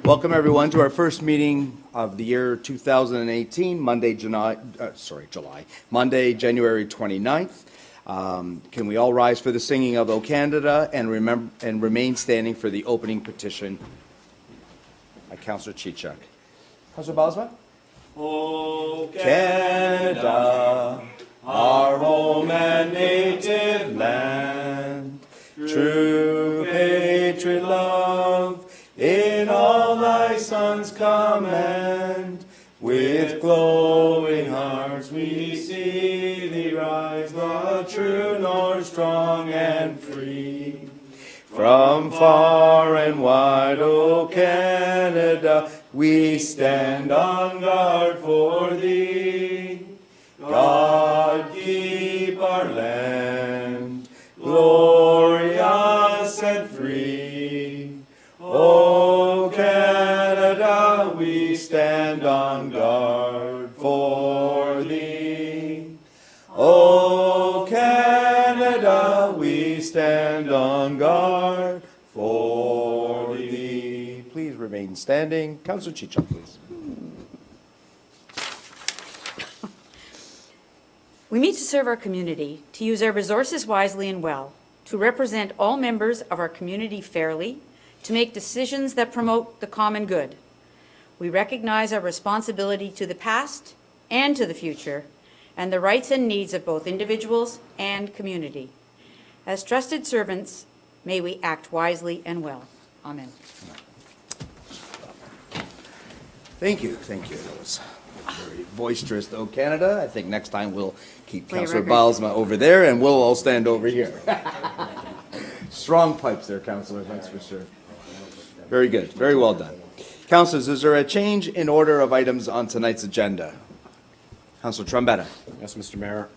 Welcome everyone to our first meeting of the year 2018, Monday, January 29th. Can we all rise for the singing of O Canada and remain standing for the opening petition by Councillor Chichuk. Councillor Bosma? O Canada, our home and native land, true patriot love, in all thy sons command, with glowing hearts we see thee rise, the true north, strong and free. From far and wide, O Canada, we stand on guard for thee. God keep our land glorious and free. O Canada, we stand on guard for thee. O Canada, we stand on guard for thee. Please remain standing. Councillor Chichuk, please. We meet to serve our community, to use our resources wisely and well, to represent all members of our community fairly, to make decisions that promote the common good. We recognize our responsibility to the past and to the future, and the rights and needs of both individuals and community. As trusted servants, may we act wisely and well. Amen. Thank you. Thank you. That was very boisterous, though, Canada. I think next time we'll keep Councillor Baalsma over there, and we'll all stand over here. Strong pipes there, Councillor. Thanks for sure. Very good. Very well done. Councillors, is there a change in order of items on tonight's agenda? Councillor Trombetta. Yes, Mr. Mayor.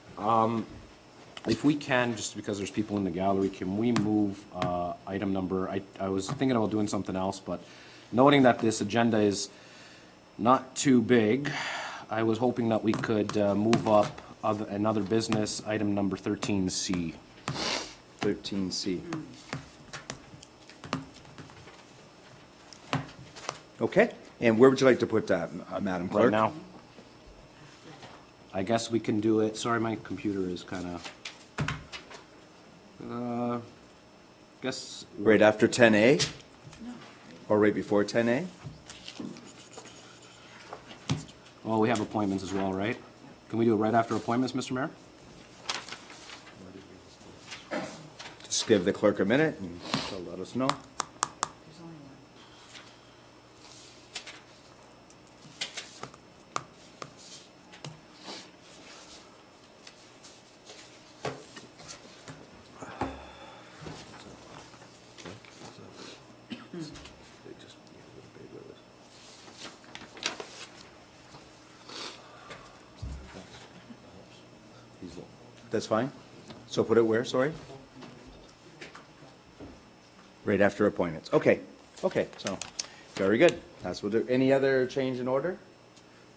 If we can, just because there's people in the gallery, can we move item number, I was thinking about doing something else, but noting that this agenda is not too big, I was hoping that we could move up another business, item number 13C. 13C. Okay. And where would you like to put that, Madam Clerk? Right now. I guess we can do it. Sorry, my computer is kind of. Guess. Right after 10A? Or right before 10A? Well, we have appointments as well, right? Can we do it right after appointments, Mr. Mayor? Just give the clerk a minute and she'll let us know. That's fine. So put it where, sorry? Right after appointments. Okay. Okay, so very good. That's what we'll do. Any other change in order?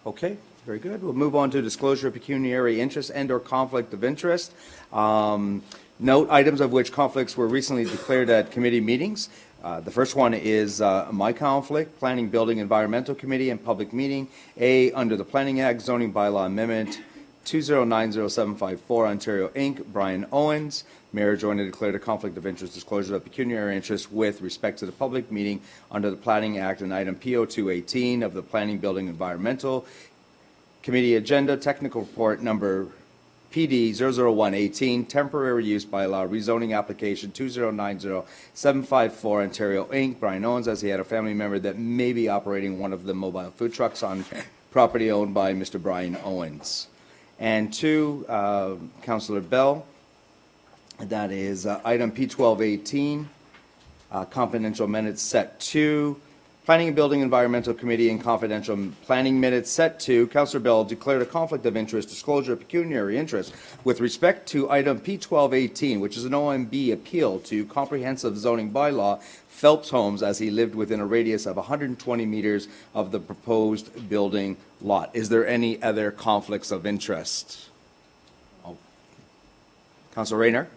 Okay, very good. We'll move on to disclosure of pecuniary interest and/or conflict of interest. Note items of which conflicts were recently declared at committee meetings. The first one is my conflict, Planning, Building, Environmental Committee, and Public Meeting. A, under the Planning Act, Zoning Bylaw Amendment 2090754, Ontario Inc., Brian Owens. Mayor joined and declared a conflict of interest disclosure of pecuniary interest with respect to the public meeting under the Planning Act and item PO 218 of the Planning, Building, Environmental Committee agenda, technical report number PD 00118, temporary use bylaw, rezoning application 2090754, Ontario Inc., Brian Owens, as he had a family member that may be operating one of the mobile food trucks on property owned by Mr. Brian Owens. And two, Councillor Bell, that is item P1218, confidential minutes set 2, Planning and Building Environmental Committee and confidential planning minutes set 2. Councillor Bell declared a conflict of interest, disclosure of pecuniary interest with respect to item P1218, which is an OMB appeal to comprehensive zoning bylaw Phelps Homes, as he lived within a radius of 120 meters of the proposed building lot. Is there any other conflicts of interest? Oh. Councillor Rayner?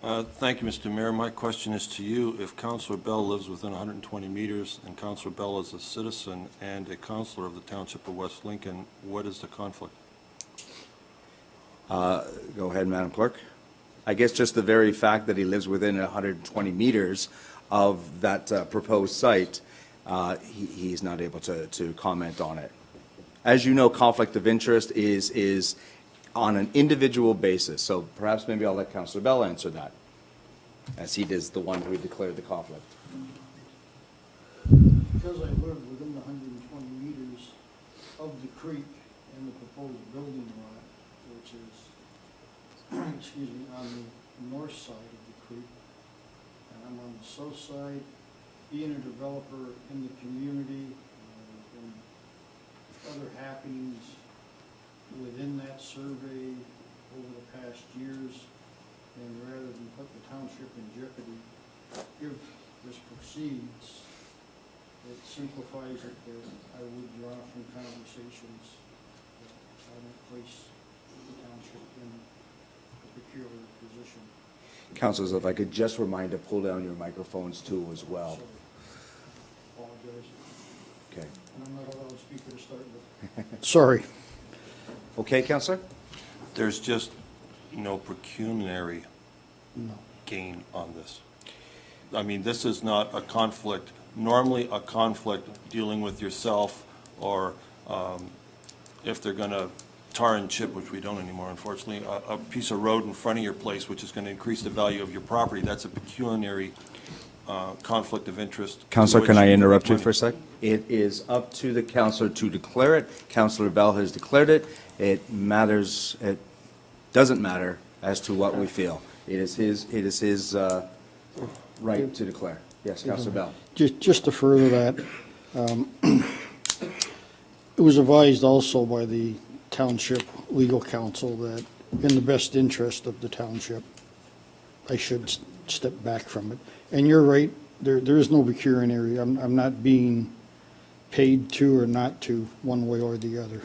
Thank you, Mr. Mayor. My question is to you. If Councillor Bell lives within 120 meters and Councillor Bell is a citizen and a councillor of the Township of West Lincoln, what is the conflict? Go ahead, Madam Clerk. I guess just the very fact that he lives within 120 meters of that proposed site, he's not able to comment on it. As you know, conflict of interest is on an individual basis, so perhaps maybe I'll let Councillor Bell answer that, as he is the one who declared the conflict. Because I live within the 120 meters of the creek and the proposed building lot, which is, excuse me, on the north side of the creek, and I'm on the south side, being a developer in the community, and other happenings within that survey over the past years, and rather than put the township in jeopardy, if this proceeds, it simplifies it that I would draw from conversations that I don't place the township in a peculiar position. Councilors, if I could just remind to pull down your microphones too as well. So, apologize. Okay. And I'm not a loudspeaker to start with. Sorry. Okay, Councillor? There's just no pecuniary gain on this. I mean, this is not a conflict. Normally, a conflict dealing with yourself or if they're going to tar and chip, which we don't anymore, unfortunately, a piece of road in front of your place, which is going to increase the value of your property, that's a pecuniary conflict of interest. Councillor, which can I you interrupt you make for a money. sec? It is up to the councillor to declare it. Councillor Bell has declared it. It doesn't matter as to what we feel. It is his right to declare. Yes, Councillor Bell. Just to further that, it was advised also by the township legal counsel that in the best interest of the township, I should step back from it. And you're right, there is no pecuniary. I'm not being paid to or not to, one way or the other.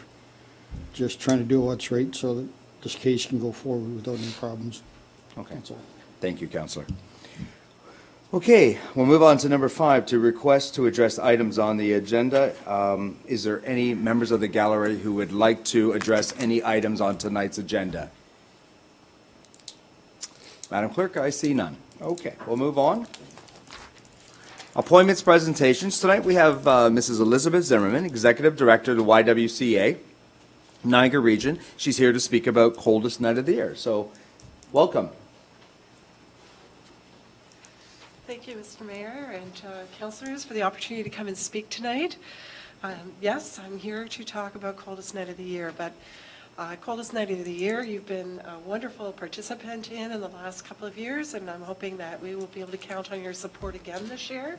Just trying to do what's right so that this case can go forward without any problems. Okay. That's all. Thank you, Councillor. Okay, we'll move on to number 5, to request to address items on the agenda. Is there any members of the gallery who would like to address any items on tonight's agenda? Madam Clerk, I see none. Okay, we'll move on. Appointments, presentations. Tonight we have Mrs. Elizabeth Zimmerman, Executive Director of the YWCA, Niagara Region. She's here to speak about coldest night of the year. So, welcome. Thank you, Mr. Mayor and councillors, for the opportunity to come and speak tonight. Yes, I'm here to talk about coldest night of the year, but coldest night of the year, you've been a wonderful participant in the last couple of years, and I'm hoping that we will be able to count on your support again this year.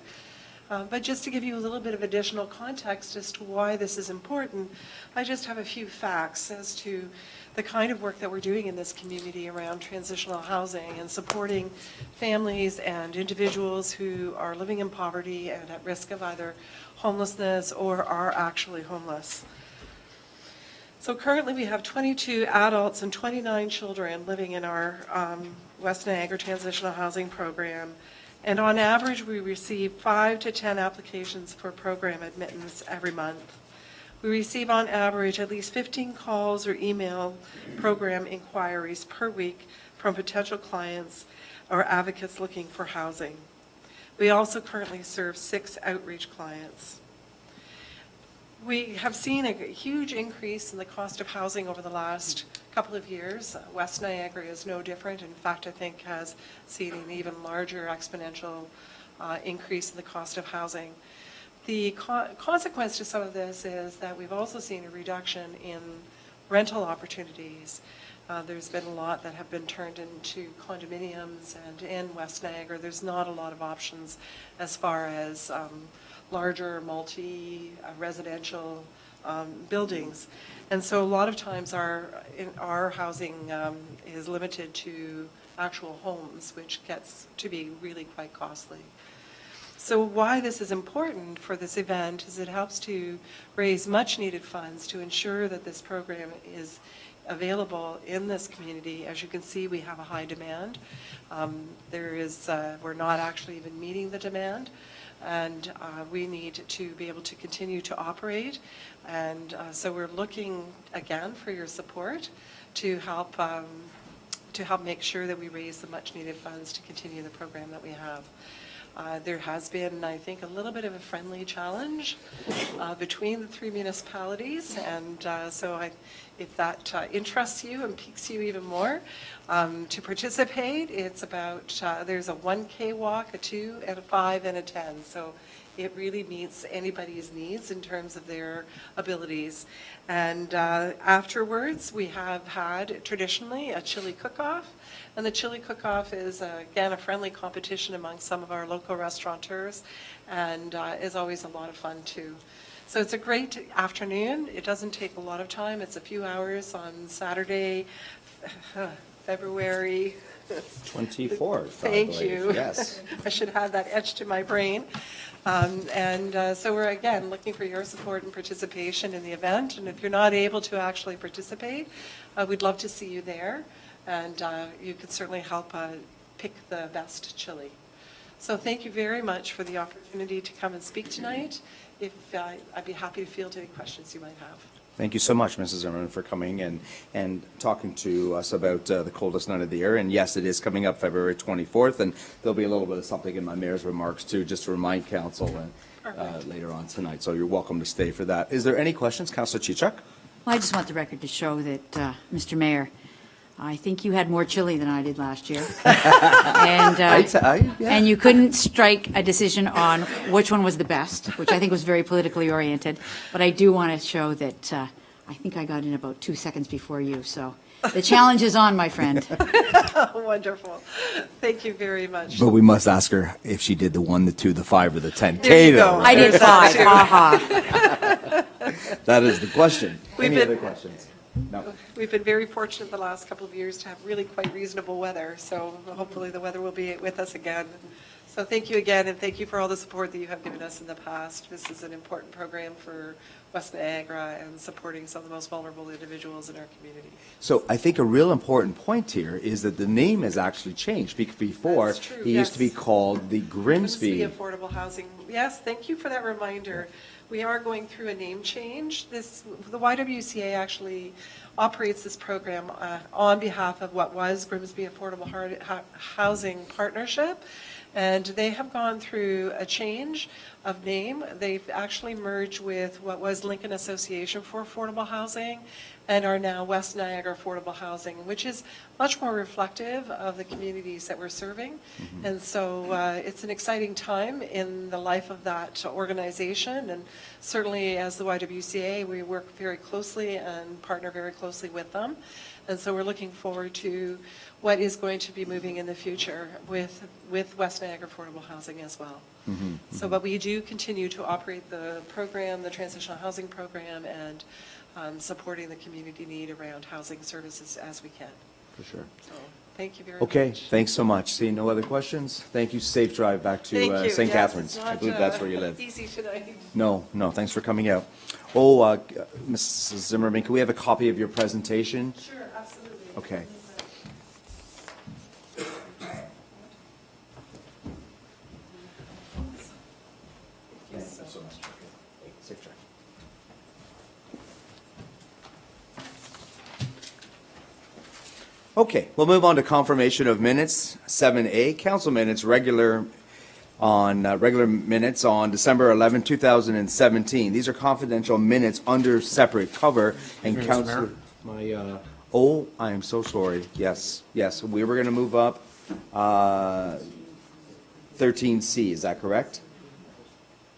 But just to give you a little bit of additional context as to why this is important, I just have a few facts as to the kind of work that we're doing in this community around transitional housing and supporting families and individuals who are living in poverty and at risk of either homelessness or are actually homeless. So currently we have 22 adults and 29 children living in our West Niagara Transitional Housing Program. And on average, we receive 5 to 10 applications for program admittance every month. We receive on average at least 15 calls or email program inquiries per week from potential clients or advocates looking for housing. We also currently serve 6 outreach clients. We have seen a huge increase in the cost of housing over the last couple of years. West Niagara is no different. In fact, I think has seen an even larger exponential increase in the cost of housing. The consequence to some of this is that we've also seen a reduction in rental opportunities. There's been a lot that have been turned into condominiums, and in West Niagara, there's not a lot of options as far as larger multi-residential buildings. And so a lot of times our housing is limited to actual homes, which gets to be really quite costly. So why this is important for this event is it helps to raise much needed funds to ensure that this program is available in this community. As you can see, we have a high demand. We're not actually even meeting the demand, and we need to be able to continue to operate. And so we're looking again for your support to help make sure that we raise the much-needed funds to continue the program that we have. There has been, I think, a little bit of a friendly challenge between the three municipalities, and if that interests you and piques you even more, to participate, it's about, there's a 1K walk, a 2, and a 5, and a 10. So it really meets anybody's needs in terms of their abilities. And afterwards, we have had traditionally a chili cook-off. And the chili cook-off is, again, a friendly competition among some of our local restaurateurs, and is always a lot of fun, too. So it's a great afternoon. It doesn't take a lot of time. It's a few hours on Saturday, February 24th, I Thank believe. you. Yes. I should have that etched in my brain. So we're, again, looking for your support and participation in the event. And if you're not able to actually participate, we'd love to see you there. And you could certainly help pick the best chili. So thank you very much for the opportunity to come and speak tonight. I'd be happy to field any questions you might have. Thank you so much, Mrs. Zimmerman, for coming and talking to us about the coldest night of the year. And yes, it is coming up February 24th, and there'll be a little bit of something in my mayor's remarks too, just to remind council and later on tonight. So you're welcome to stay for that. Is there any questions, Councillor Chichuk? Well, I just want the record to show that, Mr. Mayor, I think you had more chili than I did last year. And, and you couldn't strike a decision on which one was the best, which I think was very politically oriented. But I do want to show that I think I got in about 2 seconds before you. So the challenge is on, my friend. Wonderful. Thank you very much. But we must ask her if she did the 1, the 2, the 5, or the 10K. There you go. I did There's that 5. too. Ha ha. That is the question. We've Any been- other questions? No. We've been very fortunate the last couple of years to have really quite reasonable weather, so hopefully the weather will be with us again. So thank you again, and thank you for all the support that you have given us in the past. This is an important program for West Niagara and supporting some of the most vulnerable individuals in our community. So I think a real important point here is that the name has actually changed. Before, That's true, it used to be yes. called the Grimsby. Affordable housing. Yes, thank you for that reminder. We are going through a name change. The YWCA actually operates this program on behalf of what was Grimsby Affordable Housing Partnership, and they have gone through a change of name. They've actually merged with what was Lincoln Association for Affordable Housing and are now West Niagara Affordable Housing, which is much more reflective of the communities that we're serving. And so it's an exciting time in the life of that organization, and certainly as the YWCA, we work very closely and partner very closely with them. And so we're looking forward to what is going to be moving in the future with West Niagara Affordable Housing as well. So, but we do continue to operate the program, the transitional housing program, and supporting the community need around housing services as we can. For sure. So, thank you very Okay, much. thanks so much. See, no other questions? Thank you. Safe drive back Thank to you. St. Yes, Catharines. it's I not, believe that's where you live. Easy tonight. No, thanks for coming out. Oh, Mrs. Zimmerman, can we have a copy of your presentation? Sure, absolutely. Okay. Thank you so much. Safe drive. Okay, we'll move on to confirmation of minutes. 7A, council minutes, regular minutes on December 11, 2017. These are confidential minutes under separate cover and council. My, Oh, I am so sorry. Yes, we were going to move up 13C, is that correct?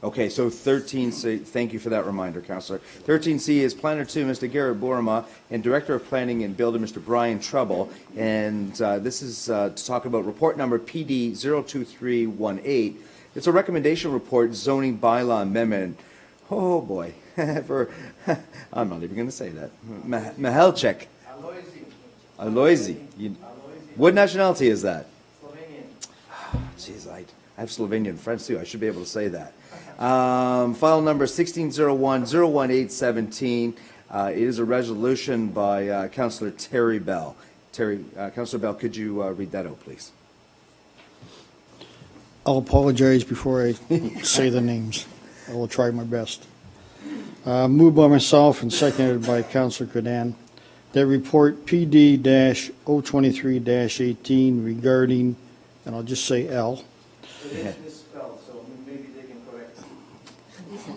Okay, so 13C, thank you for that reminder, Councillor. 13C is Planner 2, Mr. Garrett Borma, and Director of Planning and Builder, Mr. Brian Treble. And this is to talk about report number PD 02318. It's a recommendation report, zoning bylaw amendment. Oh, boy. I'm not even going to say that. Mahelchek. Aloisi. What nationality is that? Slovenian. Jeez, I have Slovenian friends too. I should be able to say that. File number 1601-01817. It is a resolution by Councillor Terry Bell. Councillor Bell, could you read that out, please? I'll apologize before I say the names. I will try my best. Moved by myself and seconded by Councillor Cadan, that report PD-023-18 regarding, and I'll just say L. It is misspelled, so maybe they can correct it.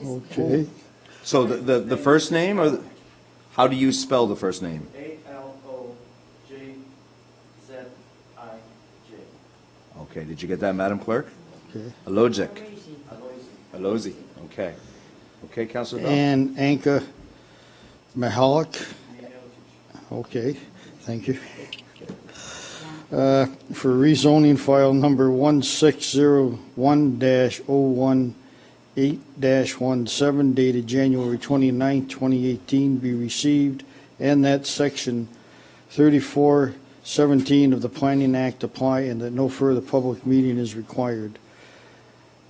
Okay. So the first name, or how do you spell the first name? ALOJZIJ. Okay, did you get that, Madam Clerk? Okay. Alojic. Alozi, okay. Okay, Councillor Bell? And Anka Mahalik. Okay, thank you. For rezoning file number 1601-018-17 dated January 29, 2018 be received, and that section 3417 of the Planning Act apply, and that no further public meeting is required.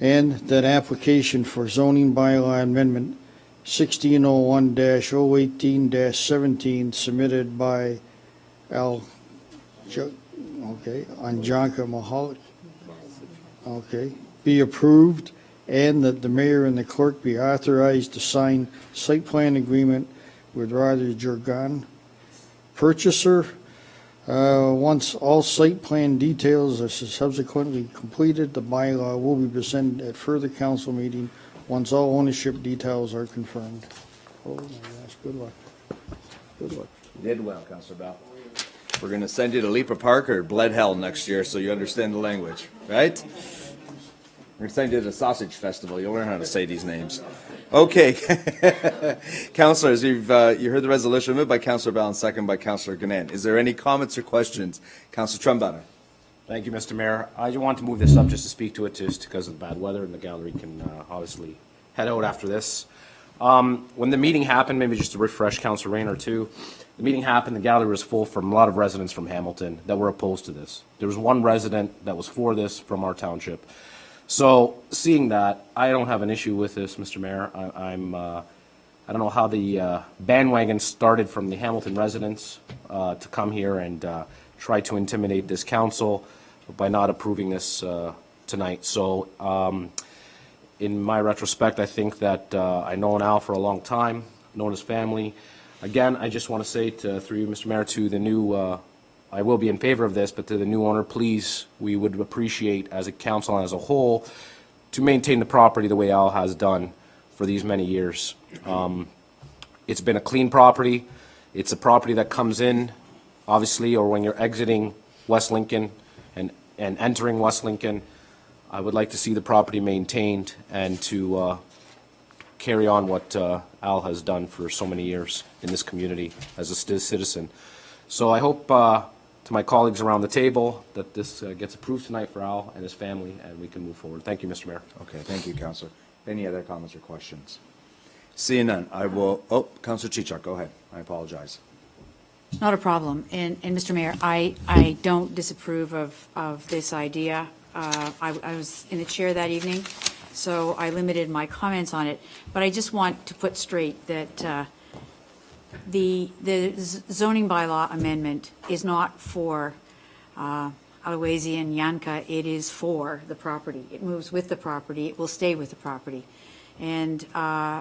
And that application for zoning bylaw amendment 1601-018-17 submitted by Anjanka Mahalik, okay, be approved, and that the mayor and the clerk be authorized to sign site plan agreement with Roger Jorgan, purchaser. Once all site plan details are subsequently completed, the bylaw will be presented at further council meeting once all ownership details are confirmed. Oh my gosh, good luck. Good luck. You did well, Councillor Bell. We're going to send you to Lipa Park or Bled Hell next year so you understand the language, right? We're going to send you to the Sausage Festival. You'll learn how to say these names. Okay. Councillors, you heard the resolution moved by Councillor Bell and second by Councillor Gannon. Is there any comments or questions? Councillor Trumbauer. Thank you, Mr. Mayor. I just want to move this up just to speak to it, just because of the bad weather, and the gallery can obviously head out after this. When the meeting happened, maybe just to refresh Councillor Rayner too, the meeting happened, the gallery was full from a lot of residents from Hamilton that were opposed to this. There was one resident that was for this from our township. So seeing that, I don't have an issue with this, Mr. Mayor. I don't know how the bandwagon started from the Hamilton residents to come here and try to intimidate this council by not approving this tonight. So in my retrospect, I think that I've known Al for a long time, known his family. Again, I just want to say through you, Mr. Mayor, to the new, I will be in favor of this, but to the new owner, please, we would appreciate as a council and as a whole to maintain the property the way Al has done for these many years. It's been a clean property. It's a property that comes in, obviously, or when you're exiting West Lincoln and entering West Lincoln. I would like to see the property maintained and to carry on what Al has done for so many years in this community as a citizen. So I hope to my colleagues around the table that this gets approved tonight for Al and his family, and we can move forward. Thank you, Mr. Mayor. Okay, thank you, Councillor. Any other comments or questions? Seeing none, I will, Councillor Chichak, go ahead. I apologize. Not a problem. And Mr. Mayor, I don't disapprove of this idea. I was in the chair that evening, so I limited my comments on it. But I just want to put straight that the zoning bylaw amendment is not for Aloisi and Yanka. It is for the property. It moves with the property. It will stay with the property. And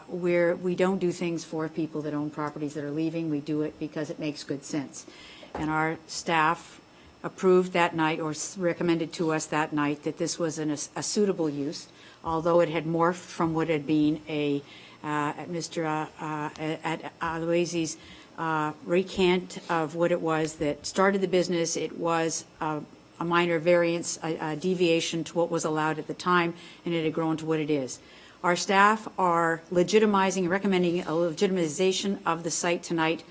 we don't do things for people that own properties that are leaving. We do it because it makes good sense. And our staff approved that night, or recommended to us that night, that this was a suitable use, although it had morphed from what had been at Mr. at Aloisi's recant of what it was that started the business. It was a minor variance, a deviation to what was allowed at the time, and it had grown to what it is. Our staff are legitimizing and recommending a legitimization of the site tonight,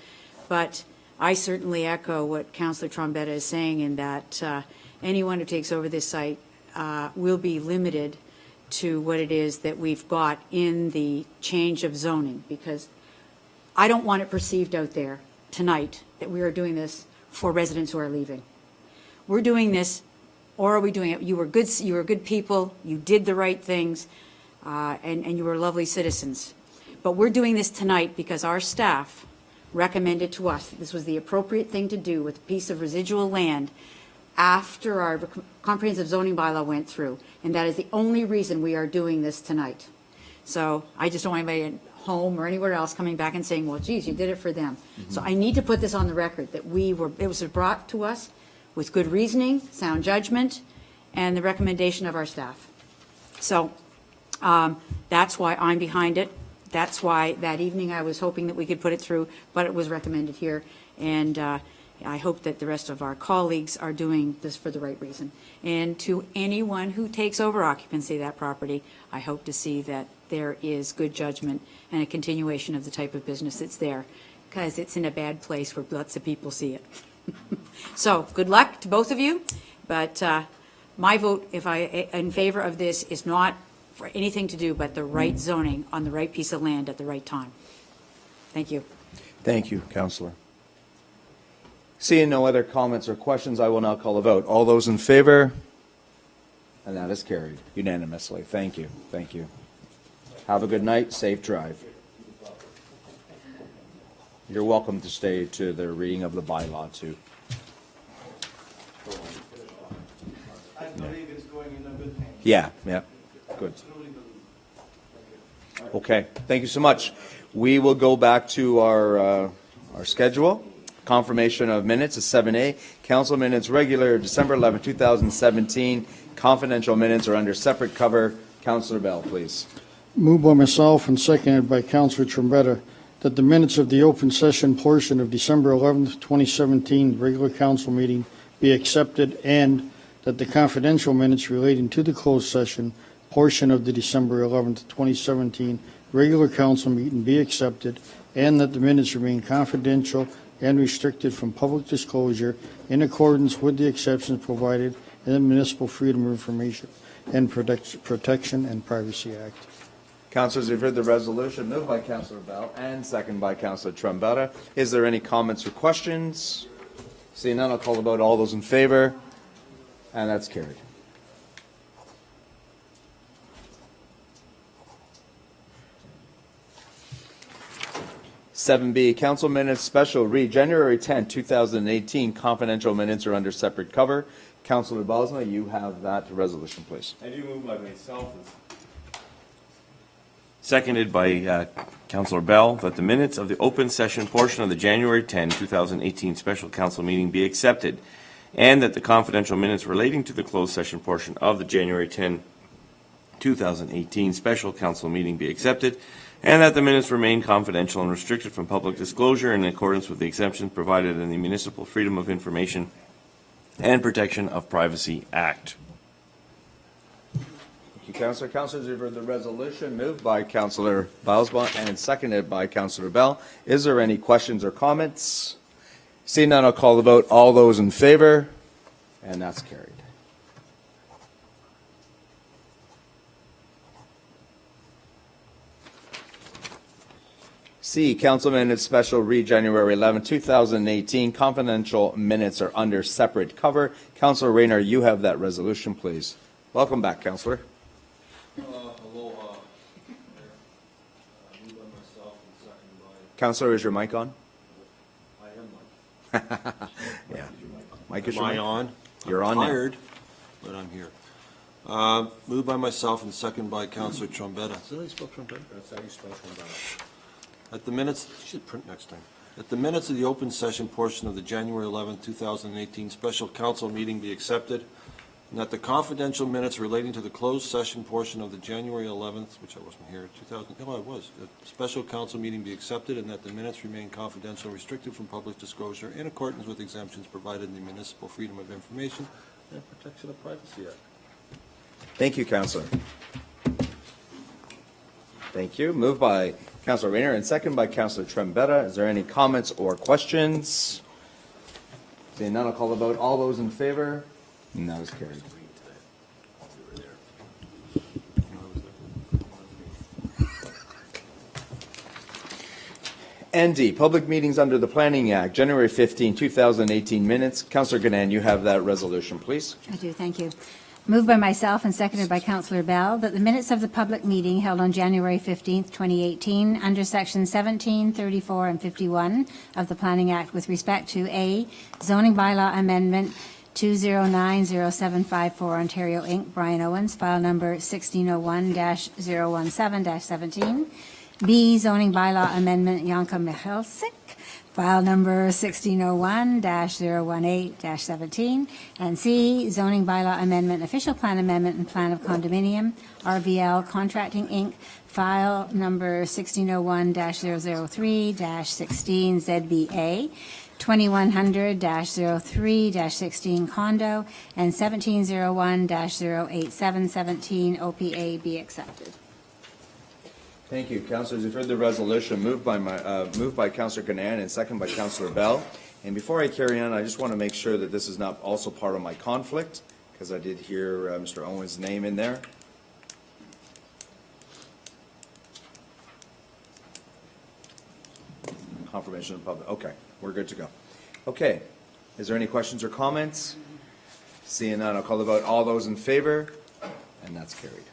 but I certainly echo what Councillor Trombetta is saying, in that anyone who takes over this site will be limited to what it is that we've got in the change of zoning, because I don't want it perceived out there tonight that we are doing this for residents who are leaving. We're doing this, or are we doing it? You were good people, you did the right things, and you were lovely citizens. But we're doing this tonight because our staff recommended to us that this was the appropriate thing to do with a piece of residual land after our comprehensive zoning bylaw went through, and that is the only reason we are doing this tonight. So I just don't want anybody at home or anywhere else coming back and saying, well, geez, you did it for them. So I need to put this on the record, that it was brought to us with good reasoning, sound judgment, and the recommendation of our staff. So that's why I'm behind it. That's why that evening I was hoping that we could put it through, but it was recommended here. And I hope that the rest of our colleagues are doing this for the right reason. And to anyone who takes over occupancy of that property, I hope to see that there is good judgment and a continuation of the type of business that's there, because it's in a bad place where lots of people see it. So good luck to both of you, but my vote, in favor of this, is not for anything to do but the right zoning on the right piece of land at the right time. Thank you. Thank you, Councillor. Seeing no other comments or questions, I will now call a vote. All those in favor? And that is carried unanimously. Thank you. Thank you. Have a good night. Safe drive. You're welcome to stay to the reading of the bylaw, too. I believe it's going in a good hands. Yeah, good. Okay, thank you so much. We will go back to our schedule. Confirmation of minutes is 7A. Council minutes regular December 11, 2017. Confidential minutes are under separate cover. Councillor Bell, please. Moved by myself and seconded by Councillor Trombetta that the minutes of the open session portion of December 11th, 2017 regular council meeting be accepted, and that the confidential minutes relating to the closed session portion of the December 11th, 2017 regular council meeting be accepted, and that the minutes remain confidential and restricted from public disclosure in accordance with the exceptions provided in the Municipal Freedom of Information and Protection and Privacy Act. Councillors, you've heard the resolution moved by Councillor Bell and seconded by Councillor Trombetta. Is there any comments or questions? Seeing none, I'll call the vote. All those in favor? And that's carried. Seven B, council minutes special read January 10, 2018. Confidential minutes are under separate cover. Councillor Bosma, you have that resolution, please. I do move by myself. Seconded by Councillor Bell, that the minutes of the open session portion of the January 10, 2018 special council meeting be accepted, and that the confidential minutes relating to the closed session portion of the January 10, 2018 special council meeting be accepted, and that the minutes remain confidential and restricted from public disclosure in accordance with the exemptions provided in the Municipal Freedom of Information and Protection of Privacy Act. Thank you, Councillor. Councillors, you've heard the resolution moved by Councillor Bosma and seconded by Councillor Bell. Is there any questions or comments? Seeing none, I'll call the vote. All those in favor? And that's carried. C, council minutes special read January 11, 2018. Confidential minutes are under separate cover. Councillor Rayner, you have that resolution, please. Welcome back, Councillor. Aloha. Moved by myself and seconded by. Councillor, is your mic on? I am Mike. Yeah. Mike, is Am your I mic? on? You're on I'm now. tired, but I'm here. Moved by myself and seconded by Councillor Trombetta. Is that how you spell Trombetta? That's how you spell Trombetta. At the minutes, you should print next time. At the minutes of the open session portion of the January 11, 2018 special council meeting be accepted, and that the confidential minutes relating to the closed session portion of the January 11th, which I wasn't here, I was, the special council meeting be accepted, and that the minutes remain confidential and restricted from public disclosure in accordance with exemptions provided in the Municipal Freedom of Information and Protection of Privacy Act. Thank you, Councillor. Thank you. Moved by Councillor Rayner and second by Councillor Trombetta. Is there any comments or questions? Seeing none, I'll call the vote. All those in favor? And that is carried. ND, public meetings under the Planning Act, January 15, 2018 minutes. Councillor Ganan, you have that resolution, please. I do, thank you. Moved by myself and seconded by Councillor Bell that the minutes of the public meeting held on January 15th, 2018, under Sections 17, 34, and 51 of the Planning Act with respect to A, zoning bylaw amendment 2090754 Ontario Inc., Brian Owens, file number 1601-017-17. B, zoning bylaw amendment Janka Michalsik, file number 1601-018-17, and C, zoning bylaw amendment, official plan amendment and plan of condominium, RVL Contracting Inc., file number 1601-003-16 ZBA, 2100-03-16 condo, and 1701-08717 OPA be accepted. Thank you. Councillors, you've heard the resolution moved by Councillor Gann and second by Councillor Bell. And before I carry on, I just want to make sure that this is not also part of my conflict, because I did hear Mr. Owens' name in there. Confirmation of public. Okay, we're good to go. Okay, is there any questions or comments? Seeing none, I'll call the vote. All those in favor? And that's carried.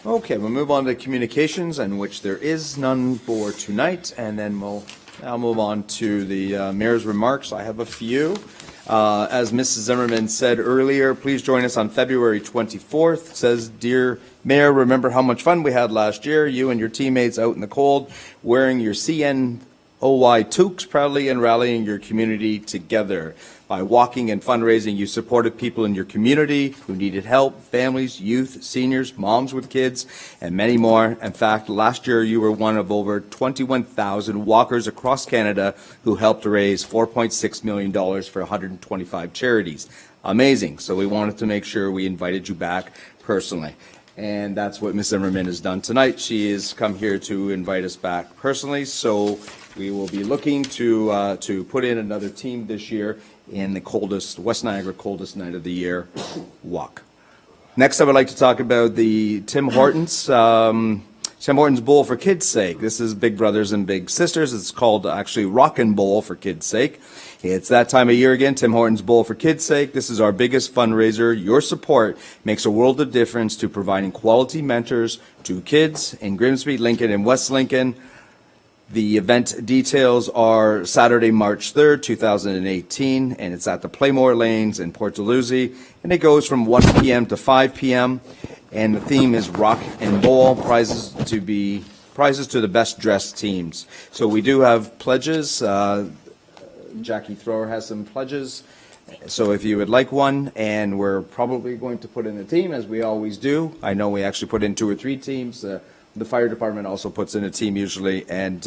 Okay, we'll move on to communications, in which there is none for tonight, and then we'll now move on to the mayor's remarks. I have a few. As Mrs. Zimmerman said earlier, please join us on February 24th. It says, "Dear Mayor, remember how much fun we had last year, you and your teammates out in the cold, wearing your CNOY toques proudly and rallying your community together. By walking and fundraising, you supported people in your community who needed help, families, youth, seniors, moms with kids, and many more. In fact, last year you were one of over 21,000 walkers across Canada who helped raise $4.6 million for 125 charities. Amazing. So we wanted to make sure we invited you back personally. And that's what Ms. Zimmerman has done tonight. She has come here to invite us back personally. So we will be looking to put in another team this year in the coldest, West Niagara coldest night of the year walk. Next, I would like to talk about the Tim Hortons Bowl for Kids' Sake. This is Big Brothers and Big Sisters. It's called actually Rockin' Bowl for Kids' Sake. It's that time of year again, Tim Hortons Bowl for Kids' Sake. This is our biggest fundraiser. Your support makes a world of difference to providing quality mentors to kids in Grimsby, Lincoln, and West Lincoln. The event details are Saturday, March 3rd, 2018, and it's at the Playmore Lanes in Port Dalhousie, and it goes from 1 p.m. to 5 p.m., and the theme is Rock and Bowl, prizes to the best dressed teams. So we do have pledges. Jackie Thrower has some pledges. So if you would like one, and we're probably going to put in a team, as we always do. I know we actually put in 2 or 3 teams. The fire department also puts in a team usually, and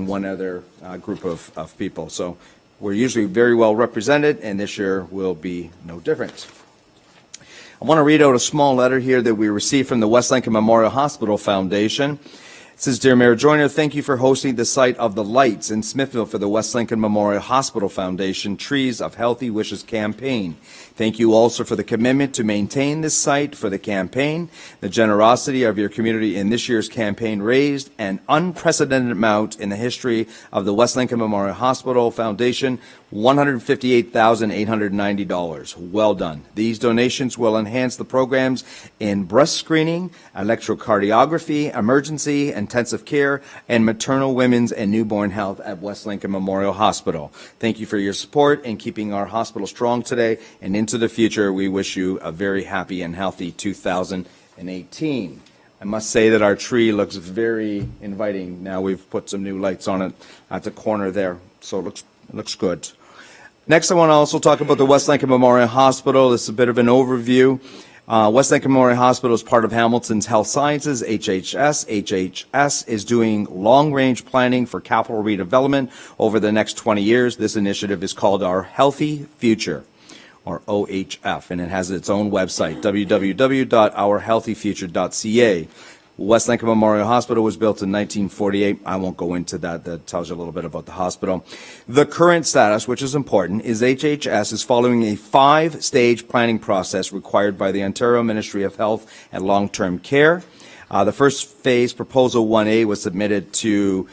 one other group of people. So we're usually very well represented, and this year will be no different. I want to read out a small letter here that we received from the West Lincoln Memorial Hospital Foundation. It says, "Dear Mayor Joyner, thank you for hosting the site of the lights in Smithville for the West Lincoln Memorial Hospital Foundation Trees of Healthy Wishes campaign. Thank you also for the commitment to maintain this site for the campaign. The generosity of your community in this year's campaign raised an unprecedented amount in the history of the West Lincoln Memorial Hospital Foundation, $158,890. Well done. These donations will enhance the programs in breast screening, electrocardiography, emergency, intensive care, and maternal, women's, and newborn health at West Lincoln Memorial Hospital. Thank you for your support in keeping our hospital strong today and into the future. We wish you a very happy and healthy 2018. I must say that our tree looks very inviting. Now we've put some new lights on it at the corner there, so it looks good. Next, I want to also talk about the West Lincoln Memorial Hospital. This is a bit of an overview. West Lincoln Memorial Hospital is part of Hamilton's Health Sciences, HHS. HHS is doing long-range planning for capital redevelopment over the next 20 years. This initiative is called Our Healthy Future, or OHF, and it has its own website, www.ourhealthyfuture.ca. West Lincoln Memorial Hospital was built in 1948. I won't go into that. That tells you a little bit about the hospital. The current status, which is important, is HHS is following a 5-stage planning process required by the Ontario Ministry of Health and Long-Term Care. The first phase, Proposal 1A, was submitted to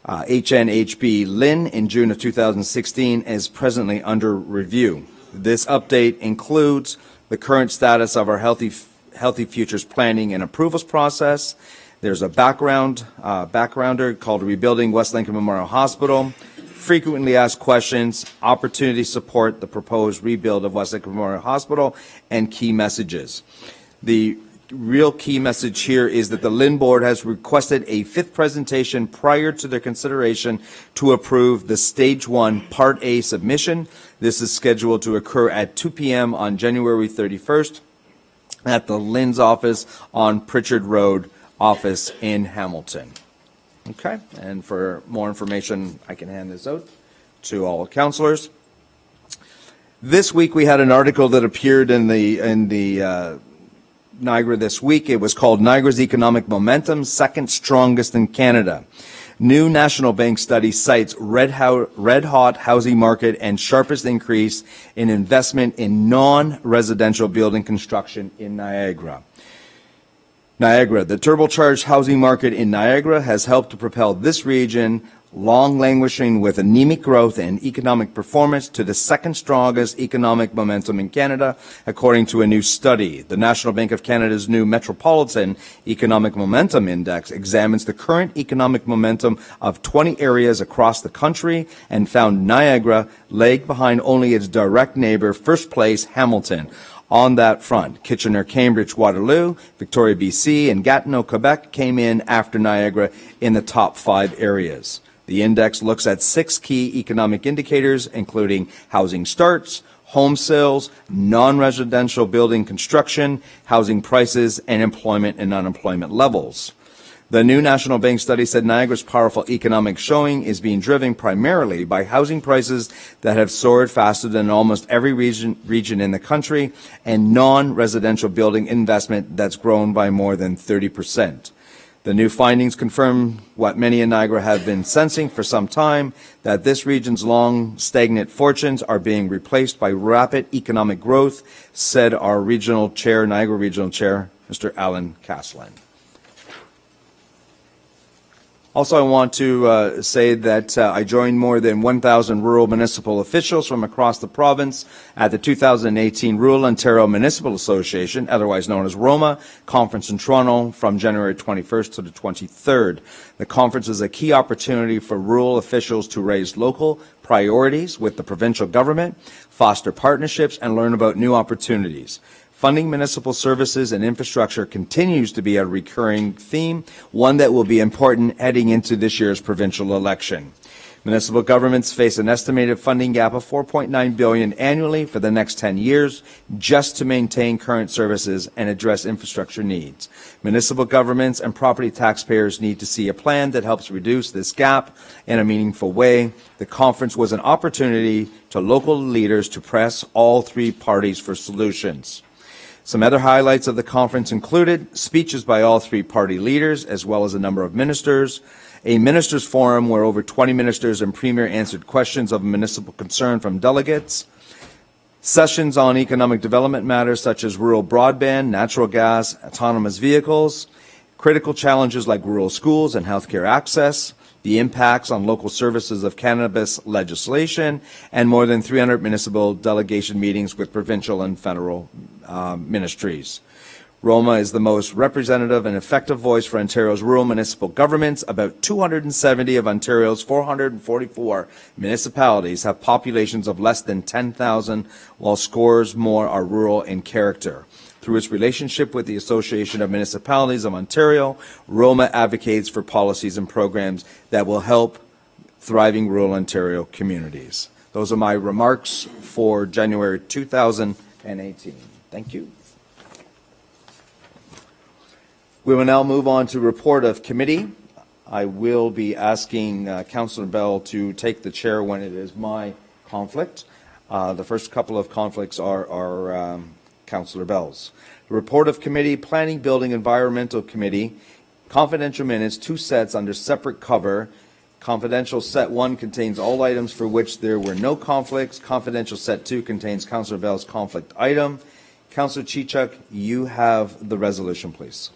HNHB Lynn in June of 2016 is presently under review. This update includes the current status of our Healthy Futures planning and approvals process. There's a backgrounder called Rebuilding West Lincoln Memorial Hospital, frequently asked questions, opportunity to support the proposed rebuild of West Lincoln Memorial Hospital, and key messages. The real key message here is that the Lynn Board has requested a 5th presentation prior to their consideration to approve the Stage 1 Part A submission. This is scheduled to occur at 2 p.m. on January 31st at the Lynn's office on Pritchard Road office in Hamilton. Okay, and for more information, I can hand this out to all councillors. This week we had an article that appeared in the Niagara this week. It was called Niagara's Economic Momentum, Second Strongest in Canada. New National Bank study cites red-hot housing market and sharpest increase in investment in non-residential building construction in Niagara. The turbocharged housing market in Niagara has helped to propel this region, long languishing with anemic growth and economic performance, to the second strongest economic momentum in Canada, according to a new study. The National Bank of Canada's new Metropolitan Economic Momentum Index examines the current economic momentum of 20 areas across the country and found Niagara lagged behind only its direct neighbor, first place, Hamilton. On that front, Kitchener, Cambridge, Waterloo, Victoria, BC, and Gatineau, Quebec came in after Niagara in the top 5 areas. The index looks at 6 key economic indicators, including housing starts, home sales, non-residential building construction, housing prices, and employment and unemployment levels. The new National Bank study said Niagara's powerful economic showing is being driven primarily by housing prices that have soared faster than almost every region in the country, and non-residential building investment that's grown by more than 30%. The new findings confirm what many in Niagara have been sensing for some time, that this region's long stagnant fortunes are being replaced by rapid economic growth, said our regional chair, Niagara Regional Chair, Mr. Alan Caslin. Also, I want to say that I joined more than 1,000 rural municipal officials from across the province at the 2018 Rural Ontario Municipal Association, otherwise known as ROMA, conference in Toronto from January 21st to the 23rd. The conference is a key opportunity for rural officials to raise local priorities with the provincial government, foster partnerships, and learn about new opportunities. Funding municipal services and infrastructure continues to be a recurring theme, one that will be important heading into this year's provincial election. Municipal governments face an estimated funding gap of $4.9 billion annually for the next 10 years just to maintain current services and address infrastructure needs. Municipal governments and property taxpayers need to see a plan that helps reduce this gap in a meaningful way. The conference was an opportunity to local leaders to press all 3 parties for solutions. Some other highlights of the conference included speeches by all 3 party leaders, as well as a number of ministers, a ministers' forum where over 20 ministers and premier answered questions of municipal concern from delegates, sessions on economic development matters such as rural broadband, natural gas, autonomous vehicles, critical challenges like rural schools and healthcare access, the impacts on local services of cannabis legislation, and more than 300 municipal delegation meetings with provincial and federal ministries. Roma is the most representative and effective voice for Ontario's rural municipal governments. About 270 of Ontario's 444 municipalities have populations of less than 10,000, while scores more are rural in character. Through its relationship with the Association of Municipalities of Ontario, Roma advocates for policies and programs that will help thriving rural Ontario communities. Those are my remarks for January 2018. Thank you. We will now move on to report of committee. I will be asking Councillor Bell to take the chair when it is my conflict. The first couple of conflicts are Councillor Bell's. The report of committee, Planning, Building, Environmental Committee, confidential minutes, 2 sets under separate cover. Confidential set 1 contains all items for which there were no conflicts. Confidential set 2 contains Councillor Bell's conflict item. Councillor Chichuk, you have the resolution, please.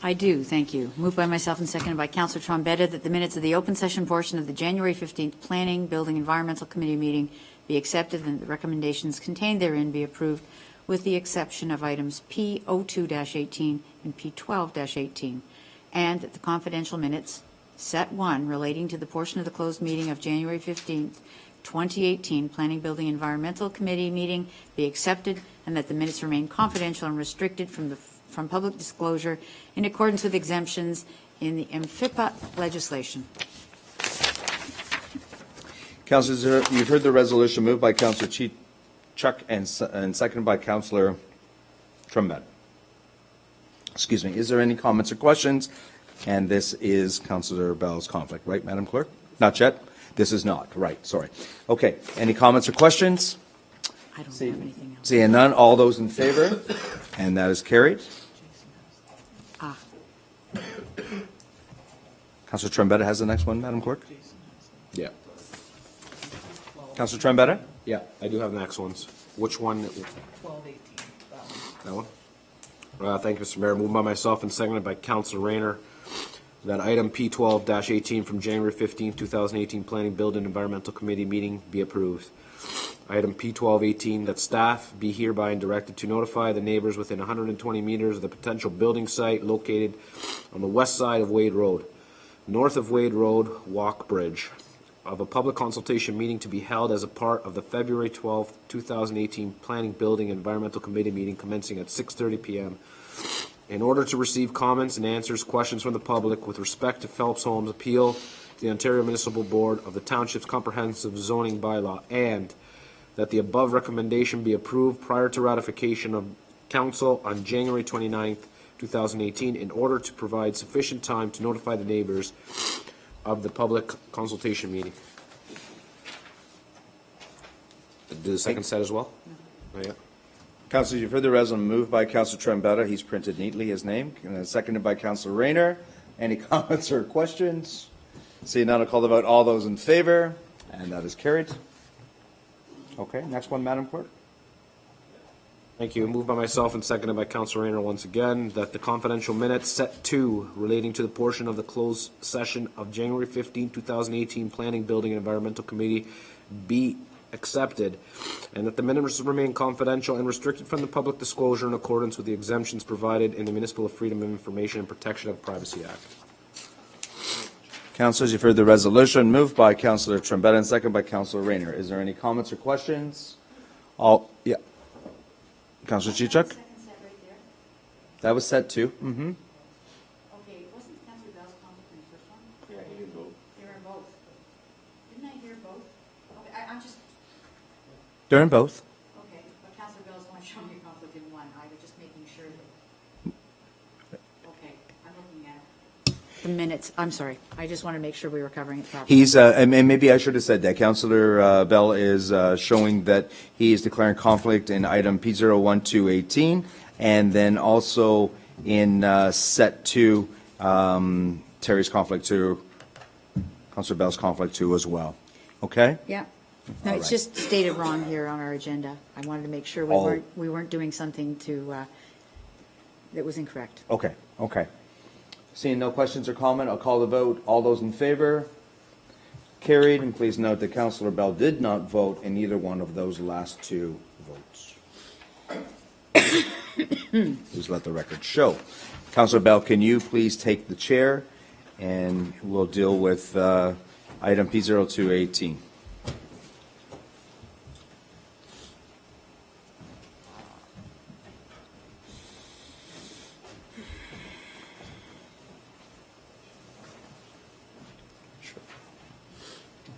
I do, thank you. Moved by myself and seconded by Councillor Trombetta that the minutes of the open session portion of the January 15th Planning, Building, Environmental Committee meeting be accepted and the recommendations contained therein be approved with the exception of items P02-18 and P12-18, and that the confidential minutes, set 1, relating to the portion of the closed meeting of January 15th, 2018 Planning, Building, Environmental Committee meeting be accepted, and that the minutes remain confidential and restricted from public disclosure in accordance with exemptions in the MFIPA legislation. Councilors, you've heard the resolution moved by Councilor Chuck and seconded by Councilor Trombetta. Excuse me. Is there any comments or questions? And this is Councilor Bell's conflict, right, Madam Clerk? Not yet? This is not, right, sorry. Okay, any comments or questions? I don't have anything else. Seeing none, all those in favor? And that is carried. Ah, Councilor Trombetta has the next one, Madam Clerk? Yeah. Councilor Trombetta? Yeah, I do have the next ones. Which one? 1218, that one. That one? Thank you, Mr. Mayor. Moved by myself and seconded by Councilor Rayner that item P12-18 from January 15, 2018 Planning, Building, Environmental Committee meeting be approved. Item P12-18, that staff be hereby and directed to notify the neighbors within 120 meters of the potential building site located on the west side of Wade Road, north of Wade Road Walk Bridge, of a public consultation meeting to be held as a part of the February 12, 2018 Planning, Building, Environmental Committee meeting commencing at 6:30 p.m. in order to receive comments and answers questions from the public with respect to Phelps Holmes' appeal to the Ontario Municipal Board of the Township's Comprehensive Zoning Bylaw, and that the above recommendation be approved prior to ratification of Council on January 29, 2018, in order to provide sufficient time to notify the neighbors of the public consultation meeting. Did the second set as well? Oh, yeah. Councilors, you've heard the resolution moved by Councilor Trombetta. He's printed neatly his name. And then seconded by Councilor Rayner. Any comments or questions? Seeing none, I'll call the vote. All those in favor? And that is carried. Okay, next one, Madam Clerk. Thank you. Moved by myself and seconded by Councilor Rayner once again that the confidential minutes set 2 relating to the portion of the closed session of January 15, 2018 Planning, Building, and Environmental Committee be accepted, and that the minutes remain confidential and restricted from the public disclosure in accordance with the exemptions provided in the Municipal Freedom of Information and Protection of Privacy Act. Councilors, you've heard the resolution moved by Councilor Trombetta and seconded by Councilor Rayner. Is there any comments or questions? Yeah. Councilor Chichuk? That was set 2. Mm-hmm. okay, wasn't Councillor Bell's conflict in the first one? Yeah, he did vote. They were in both. Didn't I hear both? Okay, I'm just, During both. okay, but Councillor Bell's only showing me conflict in one. I was just making sure that, okay, I'm looking at the minutes. I'm sorry. I just want to make sure we were covering it properly. He's, and maybe I should have said that. Councilor Bell is showing that he is declaring conflict in item P01218, and then also in set 2, Terry's conflict too, Councilor Bell's conflict too as well. Okay? Yeah. No, All it's right. just stated wrong here on our agenda. I wanted to make sure Oh. we weren't doing something that was incorrect. Okay, okay. Seeing no questions or comment, I'll call the vote. All those in favor? Carried, and please note that Councilor Bell did not vote in either one of those last 2 votes. Please let the record show. Councilor Bell, can you please take the chair, and we'll deal with item P0218.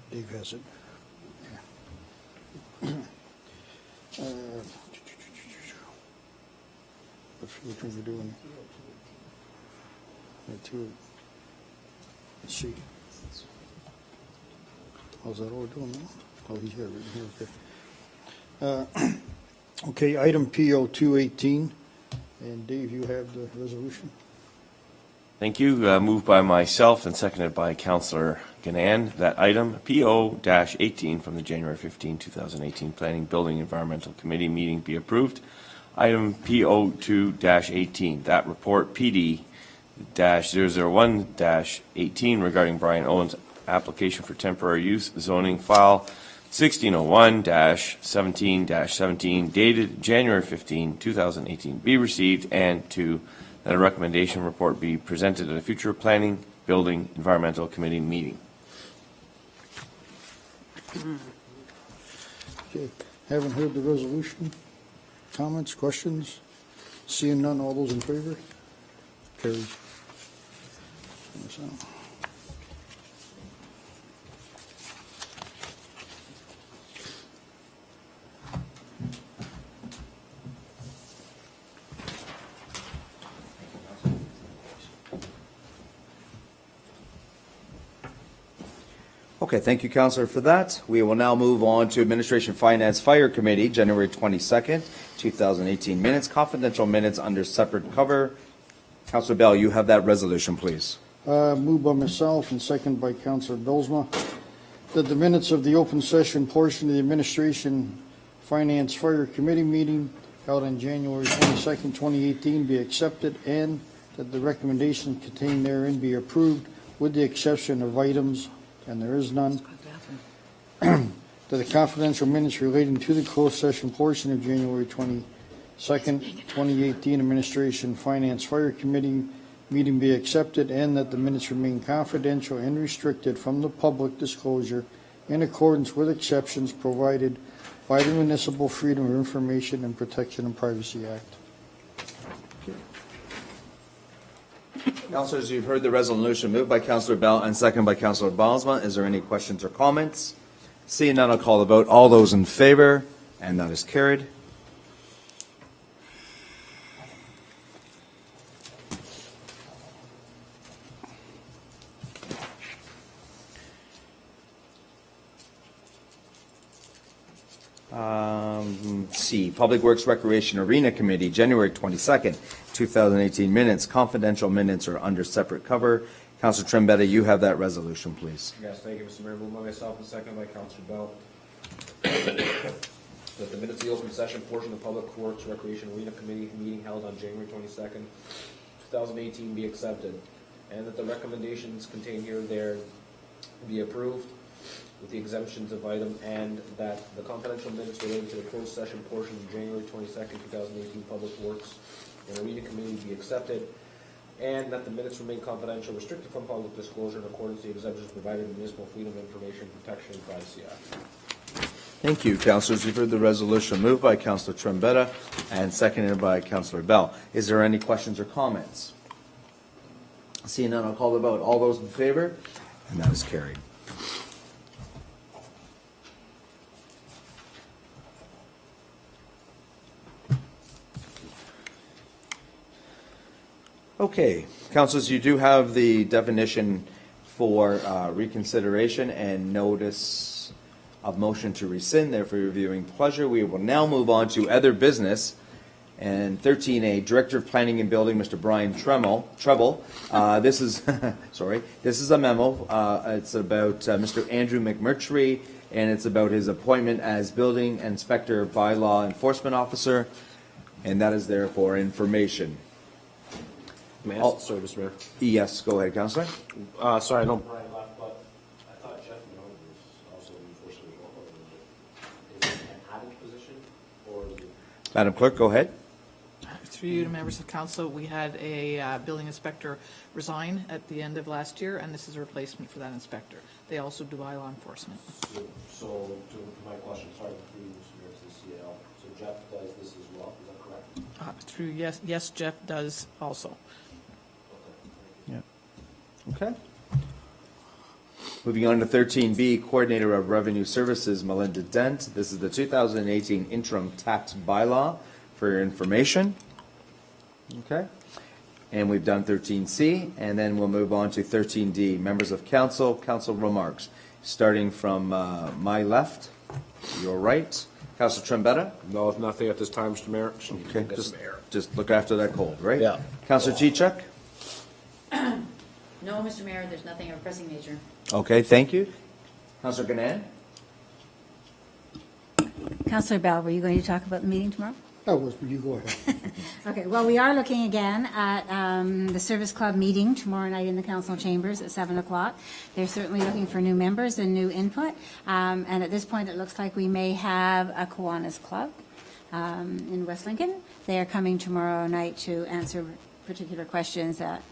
Dave has it. Which one we're doing? Let's see. How's that all we're doing now? Oh, he's here, okay. Okay, item P0218, and Dave, you have the resolution? Thank you. Moved by myself and seconded by Councillor Ganan that item PO-18 from the January 15, 2018 Planning, Building, Environmental Committee meeting be approved. Item PO2-18, that report PD 2021-18 regarding Brian Owens' application for temporary use zoning file 1601-17-17 dated January 15, 2018 be received, and 2, that a recommendation report be presented at a future Planning, Building, Environmental Committee meeting. Okay, haven't heard the resolution. Comments, questions? Seeing none, all those in favor? Carried. Yes, Okay, thank you, Counselor, for that. We will now move on to Administration Finance Fire Committee, January 22nd, 2018 minutes, confidential minutes under separate cover. Counselor Bell, you have that resolution, please. Moved by myself and second by Councillor Billsma, that the minutes of the open session portion of the Administration Finance Fire Committee meeting held on January 22nd, 2018 be accepted, and that the recommendations contained therein be approved with the exception of items, and there is none, that the confidential minutes relating to the closed session portion of January 22nd, 2018 Administration Finance Fire Committee meeting be accepted, and that the minutes remain confidential and restricted from the public disclosure in accordance with exceptions provided by the Municipal Freedom of Information and Protection and Privacy Act. Councilors, you've heard the resolution moved by Councilor Bell and second by Councilor Bosma. Is there any questions or comments? Seeing none, I'll call the vote. All those in favor, and that is carried. C, Public Works Recreation Arena Committee, January 22nd, 2018 minutes, confidential minutes are under separate cover. Councilor Trombetta, you have that resolution, please. Yes, thank you, Mr. Mayor. Moved by myself and second by Councilor Bell. That the minutes of the open session portion of the Public Works Recreation Arena Committee meeting held on January 22nd, 2018 be accepted, and that the recommendations contained here and there be approved with the exemptions of item, and that the confidential minutes relating to the closed session portion of January 22nd, 2018 Public Works and Arena Committee be accepted, and that the minutes remain confidential, restricted from public disclosure in accordance with the exemptions provided in the Municipal Freedom of Information Protection and Privacy Act. Thank you, Councilors. You've heard the resolution moved by Councilor Trombetta and seconded by Councilor Bell. Is there any questions or comments? Seeing none, I'll call the vote. All those in favor? And that is carried. Okay, Councilors, you do have the definition for reconsideration and notice of motion to rescind there for your viewing pleasure. We will now move on to other business. And 13A, Director of Planning and Building, Mr. Brian Treble. This is, sorry, this is a memo. It's about Mr. Andrew McMurtry, and it's about his appointment as Building Inspector Bylaw Enforcement Officer, and that is there for information. May I ask, sorry, Mr. Mayor? Yes, go ahead, Councilor. Sorry, I know Brian left, but I thought Jeff Young was also enforcement as well. Is it an added position, or is it? Madam Clerk, go ahead. Through you to members of council, we had a building inspector resign at the end of last year, and this is a replacement for that inspector. They also do bylaw enforcement. So to my question, sorry, through Mr. Mayor, to the CAL, so Jeff does this as well, is that correct? Through, yes, Jeff does also. Yeah. Okay. Moving on to 13B, Coordinator of Revenue Services, Melinda Dent. This is the 2018 interim tax bylaw for your information. Okay. And we've done 13C, and then we'll move on to 13D, Members of Council, Council remarks. Starting from my left, your right. Councilor Trombetta? No, nothing at this time, Mr. Mayor. Okay, just look after that cold, right? Yeah. Councilor Chichuk? No, Mr. Mayor, there's nothing of a pressing nature. Okay, thank you. Councilor Ganan? Councillor Bell, were you going to talk about the meeting tomorrow? You go ahead. Okay, well, we are looking again at the Service Club meeting tomorrow night in the council chambers at 7 o'clock. They're certainly looking for new members and new input. And at this point, it looks like we may have a Kiwanis Club in West Lincoln. They are coming tomorrow night to answer particular questions that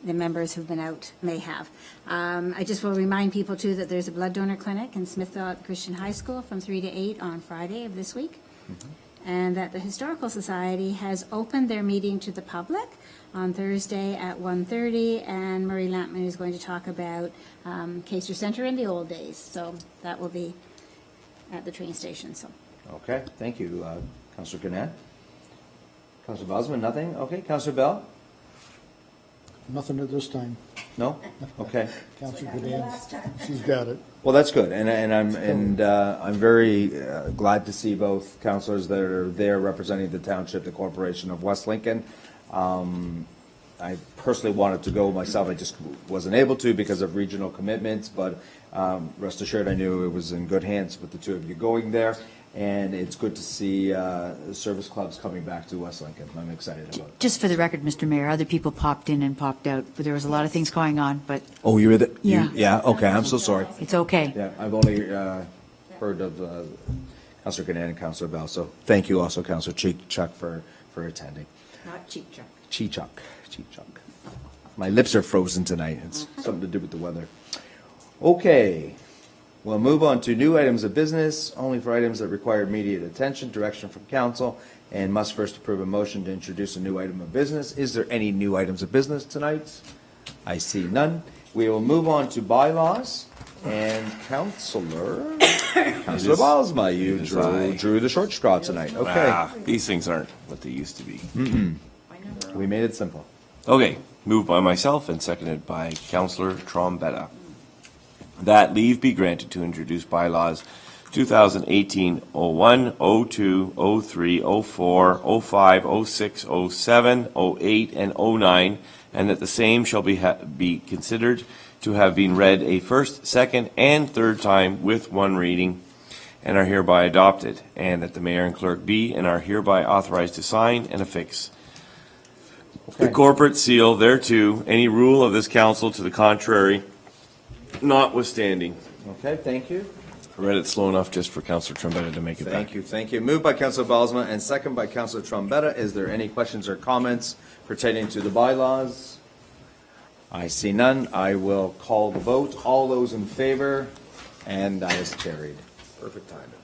the members who've been out may have. I just will remind people, too, that there's a blood donor clinic in Smithville at Christian High School from 3 to 8 on Friday of this week. And that the Historical Society has opened their meeting to the public on Thursday at 1:30, and Murray Lampman is going to talk about Caser Center in the old days. So that will be at the train station, so. Okay, thank you, Councillor Canad. Councillor Bosman, nothing? Okay, Councillor Bell? Nothing at this time. No? Okay. Councilor Cadet, she's got it. Well, that's good, and I'm very glad to see both councillors that are there representing the township, the corporation of West Lincoln. I personally wanted to go myself, I just wasn't able to because of regional commitments, but rest assured I knew it was in good hands with the two of you going there, and it's good to see service clubs coming back to West Lincoln. I'm excited about it. Just for the record, Mr. Mayor, other people popped in and popped out, but there was a lot of things going on, but Oh, you were the? Yeah. Yeah, okay, I'm so sorry. it's okay. Yeah, I've only heard of Councillor Canan and Councillor Bell, so thank you also, Councillor Chuck, for attending. Not cheap, Chuck. Cheechuk. My lips are frozen tonight. It's something to do with the weather. Okay, we'll move on to new items of business, only for items that require immediate attention, direction from council, and must first approve a motion to introduce a new item of business. Is there any new items of business tonight? I see none. We will move on to bylaws, and Councillor Bosma, you It is I. drew the short straw tonight. Okay, These things aren't what they used to be. we made it simple. Okay, moved by myself and seconded by Councillor Trombetta. That leave be granted to introduce bylaws 2018-01, 02, 03, 04, 05, 06, 07, 08, and 09, and that the same shall be considered to have been read a first, second, and third time with one reading, and are hereby adopted, and that the mayor and clerk be and are hereby authorized to sign and affix the corporate seal thereto, any rule of this council to the contrary notwithstanding. Okay, thank you. I read it slow enough just for Councillor Trombetta to make it back. Thank you. Moved by Councillor Bosma and second by Councillor Trombetta. Is there any questions or comments pertaining to the bylaws? I see none. I will call the vote. All those in favor, and that is carried. Perfect timing.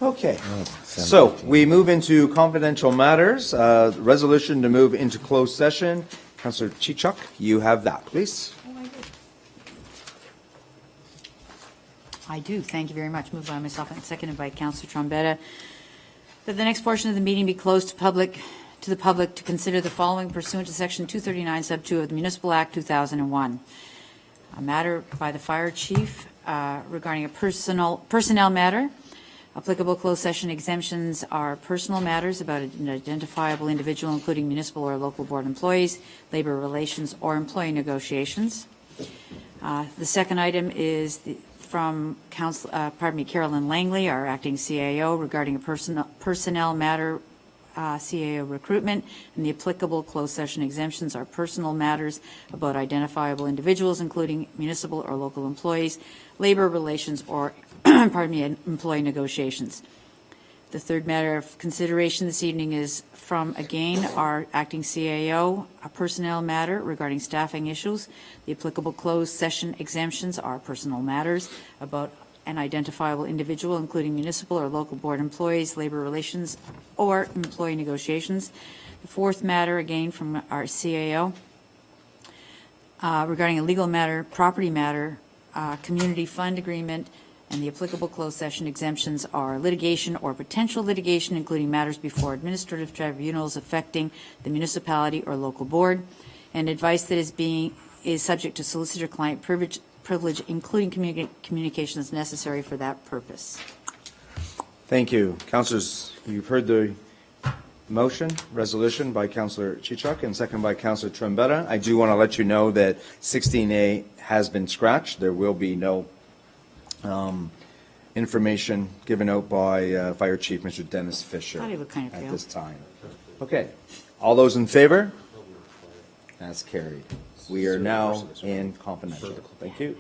Okay, so we move into confidential matters. Resolution to move into closed session. Councillor Chichuk, you have that, please. I do. Thank you very much. Moved by myself and seconded by Councillor Trombetta. That the next portion of the meeting be closed to the public to consider the following pursuant to Section 239, Sub 2 of the Municipal Act 2001. A matter by the fire chief regarding a personnel matter. Applicable closed session exemptions are personal matters about an identifiable individual, including municipal or local board employees, labor relations, or employee negotiations. The second item is from Carolyn Langley, our acting CAO, regarding a personnel matter, CAO recruitment, and the applicable closed session exemptions are personal matters about identifiable individuals, including municipal or local employees, labor relations, or employee negotiations. The third matter of consideration this evening is from, again, our acting CAO, a personnel matter regarding staffing issues. The applicable closed session exemptions are personal matters about an identifiable individual, including municipal or local board employees, labor relations, or employee negotiations. The fourth matter, again, from our CAO, regarding a legal matter, property matter, community fund agreement, and the applicable closed session exemptions are litigation or potential litigation, including matters before administrative tribunals affecting the municipality or local board, and advice that is subject to solicitor-client privilege, including communications necessary for that purpose. Thank you. Councillors, you've heard the motion, resolution by Councillor Chichuk and second by Councillor Trombetta. I do want to let you know that 16A has been scratched. There will be no information given out by Fire Chief Mr. Dennis Fisher Thought he would kind of at feel. this time. Okay. All those in favor? That's carried. We are now in confidential. Thank you.